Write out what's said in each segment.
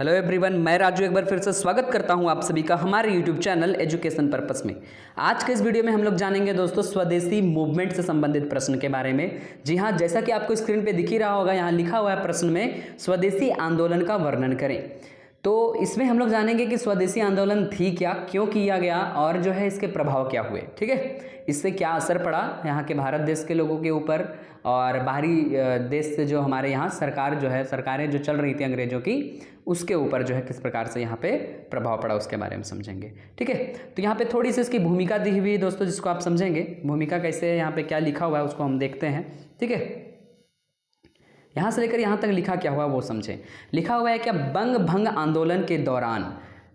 Hello everyone, मैं राजू एक बार फिर से स्वागत करता हूं आप सभी का हमारे यूट्यूब चैनल एजुकेशन पर्पस में। आज के इस वीडियो में हम लोग जानेंगे दोस्तों स्वदेशी मूवमेंट से संबंधित प्रश्न के बारे में। जी हां, जैसा कि आपको स्क्रीन पे दिख ही रहा होगा, यहाँ लिखा हुआ है प्रश्न में स्वदेशी आंदोलन का वर्णन करें। तो इसमें हम लोग जानेंगे कि स्वदेशी आंदोलन थी क्या, क्यों किया गया और जो है इसके प्रभाव क्या हुए। ठीक है, इससे क्या असर पड़ा यहाँ के भारत देश के लोगों के ऊपर और बाहरी देश से जो हमारे यहाँ सरकार जो है, सरकारें जो चल रही थी अंग्रेजों की, उसके ऊपर जो है किस प्रकार से यहाँ पे प्रभाव पड़ा उसके बारे में समझेंगे। ठीक है, तो यहाँ पे थोड़ी सी इसकी भूमिका दी हुई है दोस्तों, जिसको आप समझेंगे। भूमिका कैसे है, यहाँ पे क्या लिखा हुआ है उसको हम देखते हैं। ठीक है, यहाँ से लेकर यहाँ तक लिखा क्या हुआ वो समझें। लिखा हुआ है क्या, बंग भंग आंदोलन के दौरान।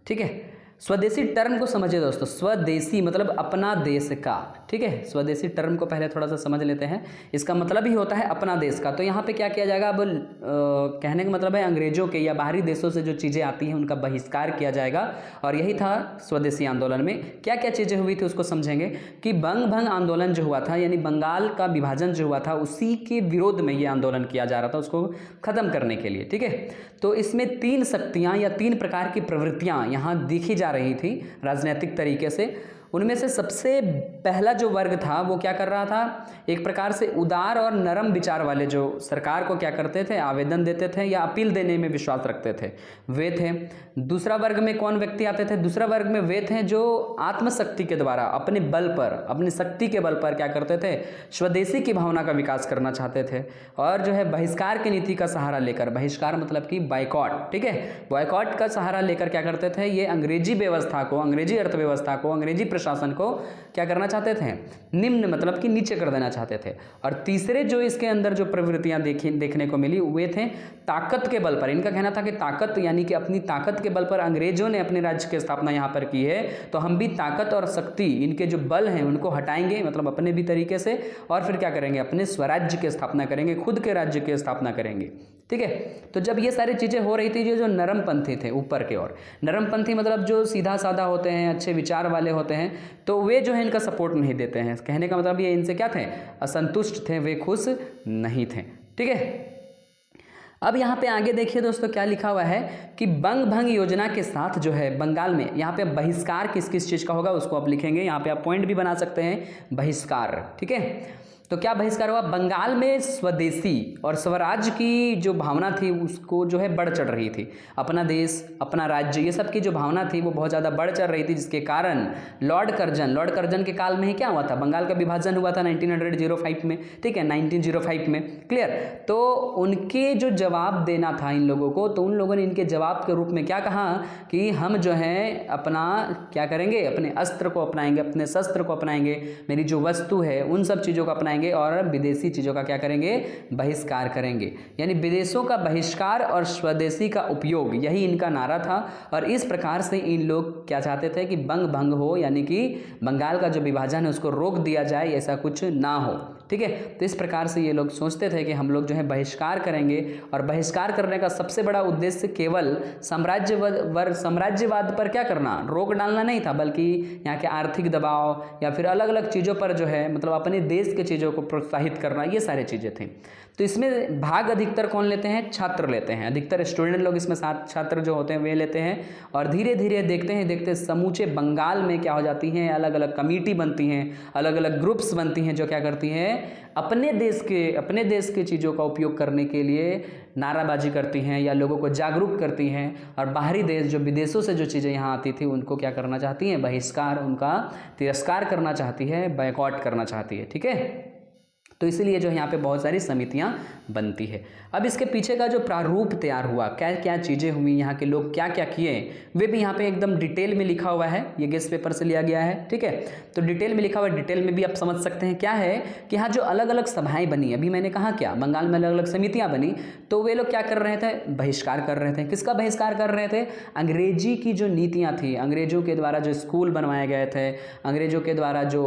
ठीक है, स्वदेशी टर्म को समझिए दोस्तों। स्वदेशी मतलब अपना देश का। ठीक है, स्वदेशी टर्म को पहले थोड़ा सा समझ लेते हैं। इसका मतलब ही होता है अपना देश का। तो यहाँ पे क्या किया जाएगा, अब कहने का मतलब है अंग्रेजों के या बाहरी देशों से जो चीज़ें आती हैं उनका बहिष्कार किया जाएगा। और यही था स्वदेशी आंदोलन में क्या क्या चीज़ें हुई थी उसको समझेंगे। कि बंग भंग आंदोलन जो हुआ था, यानी बंगाल का विभाजन जो हुआ था, उसी के विरोध में ये आंदोलन किया जा रहा था, उसको खत्म करने के लिए। ठीक है, तो इसमें तीन शक्तियाँ या तीन प्रकार की प्रवृत्तियाँ यहाँ दिखी जा रही थी राजनीतिक तरीके से। उनमें से सबसे पहला जो वर्ग था वो क्या कर रहा था, एक प्रकार से उदार और नरम विचार वाले, जो सरकार को क्या करते थे, आवेदन देते थे या अपील देने में विश्वास रखते थे, वे थे। दूसरा वर्ग में कौन व्यक्ति आते थे, दूसरा वर्ग में वे थे जो आत्मशक्ति के द्वारा अपने बल पर, अपनी शक्ति के बल पर क्या करते थे, स्वदेशी की भावना का विकास करना चाहते थे। और जो है बहिष्कार की नीति का सहारा लेकर, बहिष्कार मतलब कि बाइकॉट, ठीक है, बाइकॉट का सहारा लेकर क्या करते थे, ये अंग्रेजी व्यवस्था को, अंग्रेजी अर्थव्यवस्था को, अंग्रेजी शासन को क्या करना चाहते थे, निम्न मतलब कि नीचे कर देना चाहते थे। और तीसरे जो इसके अंदर जो प्रवृत्तियां देखने को मिली वे थे ताकत के बल पर। इनका कहना था कि ताकत यानी कि अपनी ताकत के बल पर अंग्रेजों ने अपने राज्य की स्थापना यहाँ पर की है, तो हम भी ताकत और शक्ति, इनके जो बल हैं उनको हटाएंगे, मतलब अपने भी तरीके से, और फिर क्या करेंगे, अपने स्वराज्य की स्थापना करेंगे, खुद के राज्य की स्थापना करेंगे। ठीक है, तो जब ये सारी चीज़ें हो रही थी, जो नरमपंथी थे ऊपर के ओर, नरमपंथी मतलब जो सीधा साधा होते हैं, अच्छे विचार वाले होते हैं, तो वे जो है इनका सपोर्ट नहीं देते हैं। कहने का मतलब ये इनसे क्या थे, असंतुष्ट थे, वे खुश नहीं थे। ठीक है, अब यहाँ पे आगे देखिए दोस्तों क्या लिखा हुआ है कि बंग भंग योजना के साथ जो है बंगाल में, यहाँ पे बहिष्कार किस किस चीज़ का होगा उसको आप लिखेंगे। यहाँ पे आप पॉइंट भी बना सकते हैं, बहिष्कार। ठीक है, तो क्या बहिष्कार हुआ, बंगाल में स्वदेशी और स्वराज्य की जो भावना थी उसको जो है बढ़ चढ़ रही थी। अपना देश, अपना राज्य, ये सब की जो भावना थी वो बहुत ज़्यादा बढ़ चढ़ रही थी, जिसके कारण लॉर्ड कर्जन के काल में ही क्या हुआ था, बंगाल का विभाजन हुआ था 1905 में। ठीक है, 1905 में, क्लियर। तो उनके जो जवाब देना था इन लोगों को, तो उन लोगों ने इनके जवाब के रूप में क्या कहा कि हम जो है अपना क्या करेंगे, अपने अस्त्र को अपनाएंगे, अपने शस्त्र को अपनाएंगे, मेरी जो वस्तु है उन सब चीज़ों को अपनाएंगे और विदेशी चीज़ों का क्या करेंगे, बहिष्कार करेंगे। यानी विदेशों का बहिष्कार और स्वदेशी का उपयोग, यही इनका नारा था। और इस प्रकार से इन लोग क्या चाहते थे कि बंग भंग हो, यानी कि बंगाल का जो विभाजन है उसको रोक दिया जाए, ऐसा कुछ ना हो। ठीक है, तो इस प्रकार से ये लोग सोचते थे कि हम लोग जो है बहिष्कार करेंगे। और बहिष्कार करने का सबसे बड़ा उद्देश्य केवल साम्राज्यवाद पर क्या करना, रोक डालना नहीं था, बल्कि यहाँ के आर्थिक दबाव या फिर अलग अलग चीज़ों पर जो है, मतलब अपने देश के चीज़ों को प्रोत्साहित करना, ये सारी चीज़ें थी। तो इसमें भाग अधिकतर कौन लेते हैं, छात्र लेते हैं। अधिकतर स्टूडेंट लोग इसमें साथ छात्र जो होते हैं वे लेते हैं। और धीरे धीरे देखते समूचे बंगाल में क्या हो जाती हैं, अलग अलग कमेटी बनती हैं, अलग अलग ग्रुप्स बनती हैं, जो क्या करती हैं, अपने देश के चीज़ों का उपयोग करने के लिए नाराबाजी करती हैं या लोगों को जागरूक करती हैं। और बाहरी देश, जो विदेशों से जो चीज़ें यहाँ आती थी, उनको क्या करना चाहती हैं, बहिष्कार, उनका तिरस्कार करना चाहती है, बायकॉट करना चाहती है। ठीक है, तो इसीलिए जो यहाँ पे बहुत सारी समितियाँ बनती है। अब इसके पीछे का जो प्रारूप तैयार हुआ, क्या क्या चीज़ें हुई, यहाँ के लोग क्या क्या किए, वे भी यहाँ पे एकदम डिटेल में लिखा हुआ है। ये गेस्ट पेपर से लिया गया है। ठीक है, तो डिटेल में लिखा हुआ है, डिटेल में भी आप समझ सकते हैं। क्या है कि यहाँ जो अलग अलग सभाएं बनी, अभी मैंने कहा क्या, बंगाल में अलग अलग समितियाँ बनी, तो वे लोग क्या कर रहे थे, बहिष्कार कर रहे थे। किसका बहिष्कार कर रहे थे, अंग्रेजी की जो नीतियाँ थी, अंग्रेजों के द्वारा जो स्कूल बनवाए गए थे, अंग्रेजों के द्वारा जो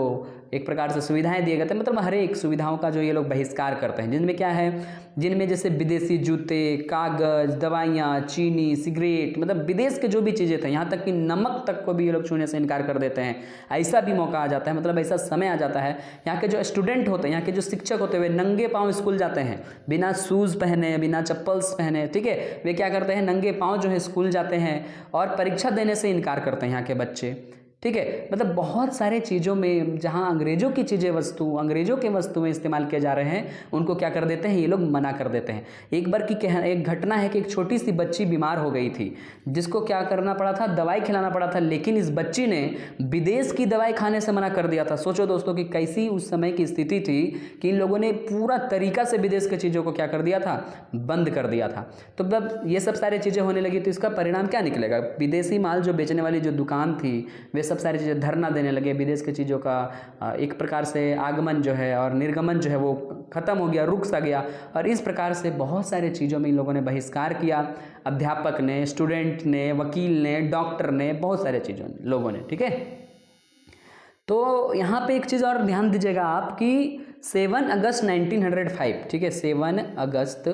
एक प्रकार से सुविधाएं दिए गए थे, मतलब हर एक सुविधाओं का जो ये लोग बहिष्कार करते हैं, जिनमें क्या है, जिनमें जैसे विदेशी जूते, कागज़, दवाइयाँ, चीनी, सिगरेट, मतलब विदेश के जो भी चीज़ें थे, यहाँ तक कि नमक तक को भी ये लोग छूने से इनकार कर देते हैं। ऐसा भी मौका आ जाता है, मतलब ऐसा समय आ जाता है, यहाँ के जो स्टूडेंट होते हैं, यहाँ के जो शिक्षक होते हैं, वे नंगे पाँव स्कूल जाते हैं, बिना शूज़ पहने, बिना चप्पल्स पहने, ठीक है। वे क्या करते हैं, नंगे पाँव जो है स्कूल जाते हैं और परीक्षा देने से इनकार करते हैं यहाँ के बच्चे, ठीक है। मतलब बहुत सारे चीज़ों में जहाँ अंग्रेज़ों की चीज़ें अंग्रेज़ों के वस्तुएं इस्तेमाल किए जा रहे हैं, उनको क्या कर देते हैं, ये लोग मना कर देते हैं। एक बार की एक घटना है कि एक छोटी सी बच्ची बीमार हो गई थी, जिसको क्या करना पड़ा था, दवाई खिलाना पड़ा था, लेकिन इस बच्ची ने विदेश की दवाई खाने से मना कर दिया था। सोचो दोस्तों कि कैसी उस समय की स्थिति थी कि इन लोगों ने पूरा तरीका से विदेश की चीज़ों को क्या कर दिया था, बंद कर दिया था। तो जब ये सब सारी चीज़ें होने लगी तो इसका परिणाम क्या निकलेगा, विदेशी माल जो बेचने वाली जो दुकान थी, वे सब सारी चीज़ें धरना देने लगे, विदेश की चीज़ों का एक प्रकार से आगमन जो है और निर्गमन जो है वो ख़त्म हो गया, रुक सा गया। और इस प्रकार से बहुत सारे चीज़ों में इन लोगों ने बहिष्कार किया, अध्यापक ने, स्टूडेंट ने, वकील ने, डॉक्टर ने, बहुत सारे चीज़ों लोगों ने, ठीक है। तो यहाँ पे एक चीज़ और ध्यान दीजिएगा आप कि 7 अगस्त 1905, ठीक है, 7 अगस्त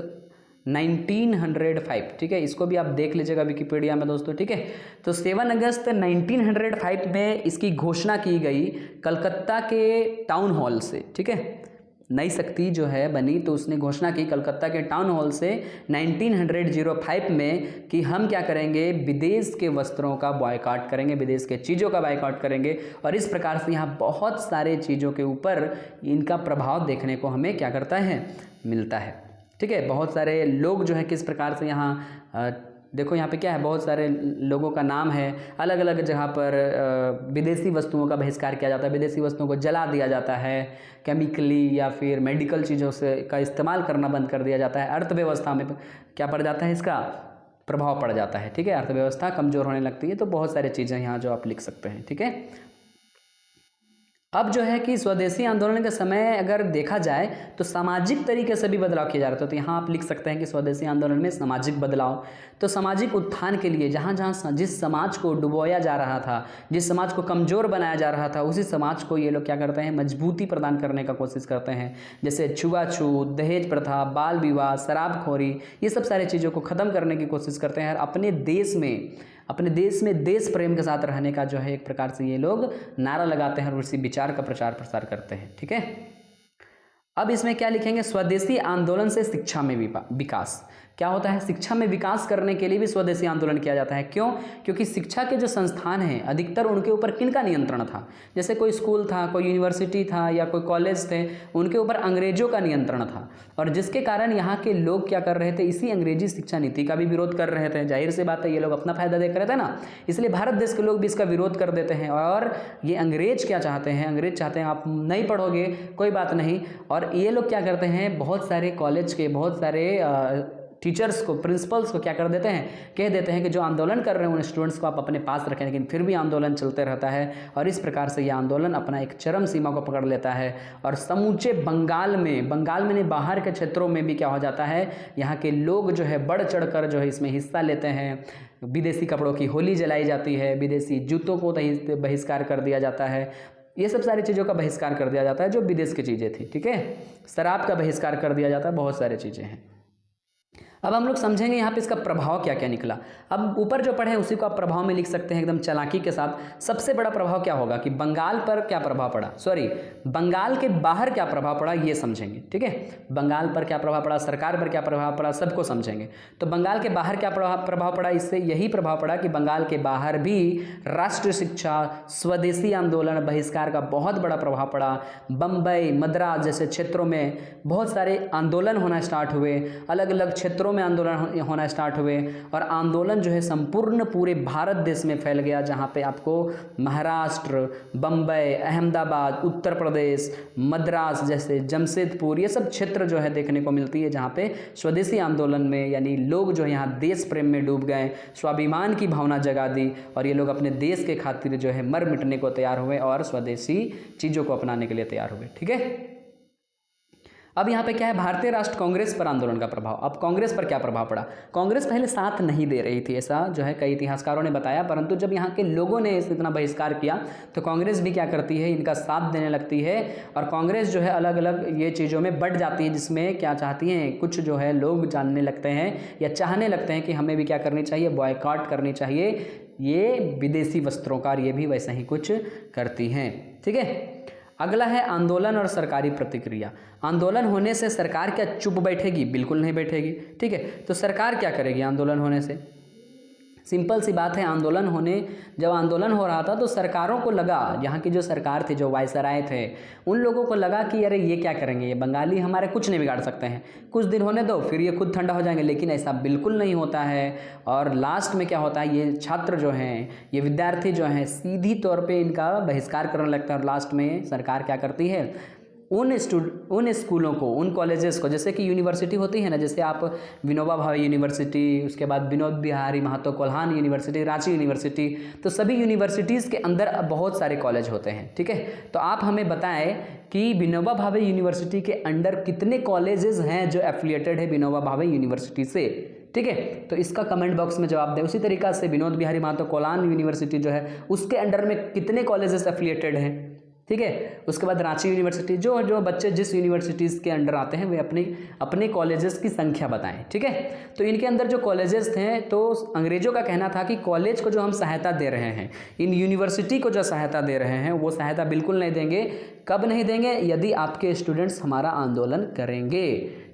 1905, ठीक है, इसको भी आप देख लीजिएगा विकिपीडिया में दोस्तों, ठीक है। तो 7 अगस्त 1905 में इसकी घोषणा की गई कलकत्ता के टाउन हॉल से, ठीक है। नई शक्ति जो है बनी तो उसने घोषणा की कलकत्ता के टाउन हॉल से 1905 में कि हम क्या करेंगे, विदेश के वस्त्रों का बॉयकॉट करेंगे, विदेश के चीज़ों का बॉयकॉट करेंगे। और इस प्रकार से यहाँ बहुत सारे चीज़ों के ऊपर इनका प्रभाव देखने को हमें क्या करता है, मिलता है, ठीक है। बहुत सारे लोग जो है किस प्रकार से यहाँ देखो यहाँ पे क्या है, बहुत सारे लोगों का नाम है, अलग अलग जगह पर विदेशी वस्तुओं का बहिष्कार किया जाता है, विदेशी वस्तुओं को जला दिया जाता है, केमिकली या फिर मेडिकल चीज़ों से का इस्तेमाल करना बंद कर दिया जाता है। अर्थव्यवस्था में क्या पड़ जाता है, इसका प्रभाव पड़ जाता है, ठीक है, अर्थव्यवस्था कमज़ोर होने लगती है। तो बहुत सारी चीज़ें यहाँ जो आप लिख सकते हैं, ठीक है। अब जो है कि स्वदेशी आंदोलन के समय अगर देखा जाए तो सामाजिक तरीके से भी बदलाव किए जा रहे थे। तो यहाँ आप लिख सकते हैं कि स्वदेशी आंदोलन में सामाजिक बदलाव, तो सामाजिक उत्थान के लिए जहाँ जहाँ जिस समाज को डुबोया जा रहा था, जिस समाज को कमज़ोर बनाया जा रहा था, उसी समाज को ये लोग क्या करते हैं, मजबूती प्रदान करने का कोशिश करते हैं। जैसे छुआछूत, दहेज प्रथा, बाल विवाह, शराबखोरी, ये सब सारी चीज़ों को ख़त्म करने की कोशिश करते हैं। अपने देश में देश प्रेम के साथ रहने का जो है एक प्रकार से ये लोग नारा लगाते हैं और उसी विचार का प्रचार प्रसार करते हैं, ठीक है। अब इसमें क्या लिखेंगे, स्वदेशी आंदोलन से शिक्षा में विकास। क्या होता है, शिक्षा में विकास करने के लिए भी स्वदेशी आंदोलन किया जाता है। क्यों? क्योंकि शिक्षा के जो संस्थान हैं अधिकतर उनके ऊपर किनका नियंत्रण था, जैसे कोई स्कूल था, कोई यूनिवर्सिटी था या कोई कॉलेज थे, उनके ऊपर अंग्रेजों का नियंत्रण था। और जिसके कारण यहाँ के लोग क्या कर रहे थे, इसी अंग्रेजी शिक्षा नीति का भी विरोध कर रहे थे। जाहिर सी बात है, ये लोग अपना फायदा देख रहे थे ना, इसलिए भारत देश के लोग भी इसका विरोध कर देते हैं। और ये अंग्रेज क्या चाहते हैं, अंग्रेज चाहते हैं आप नहीं पढ़ोगे कोई बात नहीं। और ये लोग क्या करते हैं, बहुत सारे कॉलेज के बहुत सारे टीचर्स को, प्रिंसिपल्स को क्या कर देते हैं, कह देते हैं कि जो आंदोलन कर रहे हैं उन स्टूडेंट्स को आप अपने पास रखें। लेकिन फिर भी आंदोलन चलते रहता है और इस प्रकार से ये आंदोलन अपना एक चरम सीमा को पकड़ लेता है। और समूचे बंगाल में नहीं, बाहर के क्षेत्रों में भी क्या हो जाता है, यहाँ के लोग जो है बढ़ चढ़ कर जो है इसमें हिस्सा लेते हैं। विदेशी कपड़ों की होली जलाई जाती है, विदेशी जूतों को बहिष्कार कर दिया जाता है, ये सब सारी चीज़ों का बहिष्कार कर दिया जाता है जो विदेश की चीज़ें थी, ठीक है। शराब का बहिष्कार कर दिया जाता है, बहुत सारी चीज़ें हैं। अब हम लोग समझेंगे यहाँ पे इसका प्रभाव क्या क्या निकला। अब ऊपर जो पढ़े उसी को आप प्रभाव में लिख सकते हैं एकदम चालाकी के साथ। सबसे बड़ा प्रभाव क्या होगा कि बंगाल पर क्या प्रभाव पड़ा, बंगाल के बाहर क्या प्रभाव पड़ा ये समझेंगे, ठीक है। बंगाल पर क्या प्रभाव पड़ा, सरकार पर क्या प्रभाव पड़ा, सबको समझेंगे। तो बंगाल के बाहर क्या प्रभाव पड़ा, इससे यही प्रभाव पड़ा कि बंगाल के बाहर भी राष्ट्रीय शिक्षा, स्वदेशी आंदोलन, बहिष्कार का बहुत बड़ा प्रभाव पड़ा। बम्बई, मद्रास जैसे क्षेत्रों में बहुत सारे आंदोलन होना स्टार्ट हुए, अलग अलग क्षेत्रों में आंदोलन होना स्टार्ट हुए और आंदोलन जो है संपूर्ण पूरे भारत देश में फैल गया, जहाँ पे आपको महाराष्ट्र, बम्बई, अहमदाबाद, उत्तर प्रदेश, मद्रास जैसे जमशेदपुर, ये सब क्षेत्र जो है देखने को मिलती है, जहाँ पे स्वदेशी आंदोलन में यानी लोग जो है यहाँ देश प्रेम में डूब गए, स्वाभिमान की भावना जगा दी और ये लोग अपने देश के खातिर जो है मर मिटने को तैयार हुए और स्वदेशी चीज़ों को अपनाने के लिए तैयार हुए, ठीक है। अब यहाँ पे क्या है, भारतीय राष्ट्र कांग्रेस पर आंदोलन का प्रभाव। अब कांग्रेस पर क्या प्रभाव पड़ा? कांग्रेस पहले साथ नहीं दे रही थी, ऐसा जो है कई इतिहासकारों ने बताया, परंतु जब यहाँ के लोगों ने इतना बहिष्कार किया तो कांग्रेस भी क्या करती है, इनका साथ देने लगती है। और कांग्रेस जो है अलग अलग ये चीज़ों में बढ़ जाती है, जिसमें क्या चाहती हैं, कुछ जो है लोग जानने लगते हैं या चाहने लगते हैं कि हमें भी क्या करनी चाहिए, बॉयकॉट करनी चाहिए ये विदेशी वस्त्रों का, और ये भी वैसा ही कुछ करती हैं। ठीक है, अगला है आंदोलन और सरकारी प्रतिक्रिया। आंदोलन होने से सरकार क्या चुप बैठेगी? बिल्कुल नहीं बैठेगी। ठीक है, तो सरकार क्या करेगी आंदोलन होने से? सिंपल सी बात है, जब आंदोलन हो रहा था तो सरकारों को लगा, यहाँ की जो सरकार थी, जो वायसराय थे, उन लोगों को लगा कि अरे ये क्या करेंगे, ये बंगाली हमारे कुछ नहीं बिगाड़ सकते हैं, कुछ दिन होने दो फिर ये खुद ठंडा हो जाएंगे। लेकिन ऐसा बिल्कुल नहीं होता है। और लास्ट में क्या होता है, ये छात्र जो हैं, ये विद्यार्थी जो हैं, सीधी तौर पर इनका बहिष्कार करने लगता है। और लास्ट में सरकार क्या करती है, उन स्कूलों को, उन कॉलेजेस को, जैसे कि यूनिवर्सिटी होती है ना, जैसे आप विनोबा भावे यूनिवर्सिटी, उसके बाद विनोद बिहारी महतो कोल्हान यूनिवर्सिटी, रांची यूनिवर्सिटी, तो सभी यूनिवर्सिटीज़ के अंदर बहुत सारे कॉलेज होते हैं। ठीक है, तो आप हमें बताएं कि विनोबा भावे यूनिवर्सिटी के अंडर कितने कॉलेजेस हैं जो एफिलिएटेड है विनोबा भावे यूनिवर्सिटी से। ठीक है, तो इसका कमेंट बॉक्स में जवाब दें। उसी तरीक़ा से विनोद बिहारी महतो कोल्हान यूनिवर्सिटी जो है उसके अंडर में कितने कॉलेजेस एफिलिएटेड हैं। ठीक है, उसके बाद रांची यूनिवर्सिटी, जो बच्चे जिस यूनिवर्सिटीज़ के अंडर आते हैं वे अपने कॉलेजेस की संख्या बताएं। ठीक है, तो इनके अंदर जो कॉलेजेस थे, तो अंग्रेजों का कहना था कि कॉलेज को जो हम सहायता दे रहे हैं, इन यूनिवर्सिटी को जो सहायता दे रहे हैं, वो सहायता बिल्कुल नहीं देंगे। कब नहीं देंगे? यदि आपके स्टूडेंट्स हमारा आंदोलन करेंगे।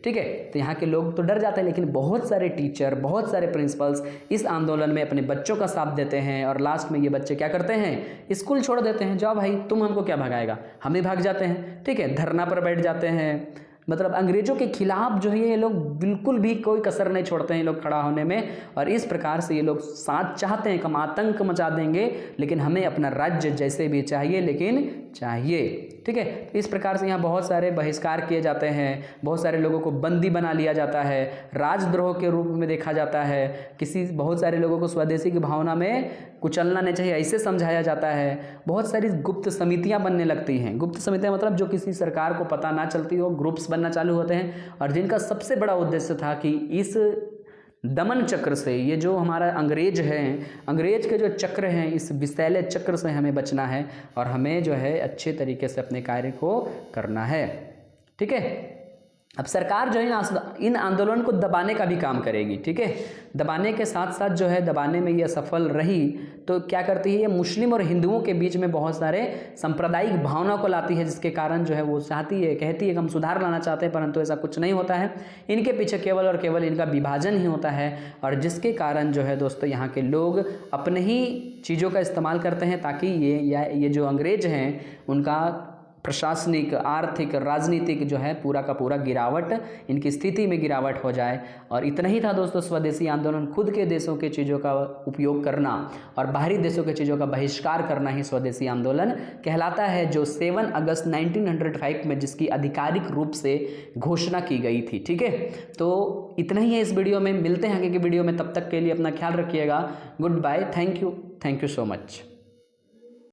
ठीक है, तो यहाँ के लोग तो डर जाते हैं, लेकिन बहुत सारे टीचर, बहुत सारे प्रिंसिपल्स इस आंदोलन में अपने बच्चों का साथ देते हैं। और लास्ट में ये बच्चे क्या करते हैं, स्कूल छोड़ देते हैं। जाओ भाई, तुम हमको क्या भगाएगा, हम ही भाग जाते हैं। ठीक है, धरना पर बैठ जाते हैं। मतलब अंग्रेजों के खिलाफ जो है ये लोग बिल्कुल भी कोई कसर नहीं छोड़ते हैं ये लोग खड़ा होने में। और इस प्रकार से ये लोग साथ चाहते हैं कि हम आतंक मचा देंगे, लेकिन हमें अपना राज्य जैसे भी चाहिए, लेकिन चाहिए। ठीक है, तो इस प्रकार से यहाँ बहुत सारे बहिष्कार किए जाते हैं, बहुत सारे लोगों को बंदी बना लिया जाता है, राजद्रोह के रूप में देखा जाता है। बहुत सारे लोगों को स्वदेशी की भावना में कुचलना नहीं चाहिए, ऐसे समझाया जाता है। बहुत सारी गुप्त समितियाँ बनने लगती हैं। गुप्त समितियाँ मतलब जो किसी सरकार को पता ना चलती हो, ग्रुप्स बनना चालू होते हैं, और जिनका सबसे बड़ा उद्देश्य था कि इस दमन चक्र से, ये जो हमारा अंग्रेज है, अंग्रेज के जो चक्र हैं, इस विषैले चक्र से हमें बचना है और हमें जो है अच्छे तरीके से अपने कार्य को करना है। ठीक है, अब सरकार जो है इन आंदोलन को दबाने का भी काम करेगी। ठीक है, दबाने के साथ साथ जो है, दबाने में ये सफल रही तो क्या करती है, ये मुस्लिम और हिंदुओं के बीच में बहुत सारे सांप्रदायिक भावना को लाती है, जिसके कारण जो है वो कहती है कि हम सुधार लाना चाहते हैं, परंतु ऐसा कुछ नहीं होता है। इनके पीछे केवल और केवल इनका विभाजन ही होता है, और जिसके कारण जो है दोस्तों यहाँ के लोग अपने ही चीज़ों का इस्तेमाल करते हैं ताकि ये जो अंग्रेज हैं उनका प्रशासनिक, आर्थिक, राजनीतिक जो है पूरा का पूरा गिरावट, इनकी स्थिति में गिरावट हो जाए। और इतना ही था दोस्तों स्वदेशी आंदोलन। खुद के देशों के चीज़ों का उपयोग करना और बाहरी देशों के चीज़ों का बहिष्कार करना ही स्वदेशी आंदोलन कहलाता है, जो 7 अगस्त 1905 में जिसकी आधिकारिक रूप से घोषणा की गई थी। ठीक है, तो इतना ही है इस वीडियो में। मिलते हैं आगे की वीडियो में, तब तक के लिए अपना ख्याल रखिएगा। Good bye, thank you so much.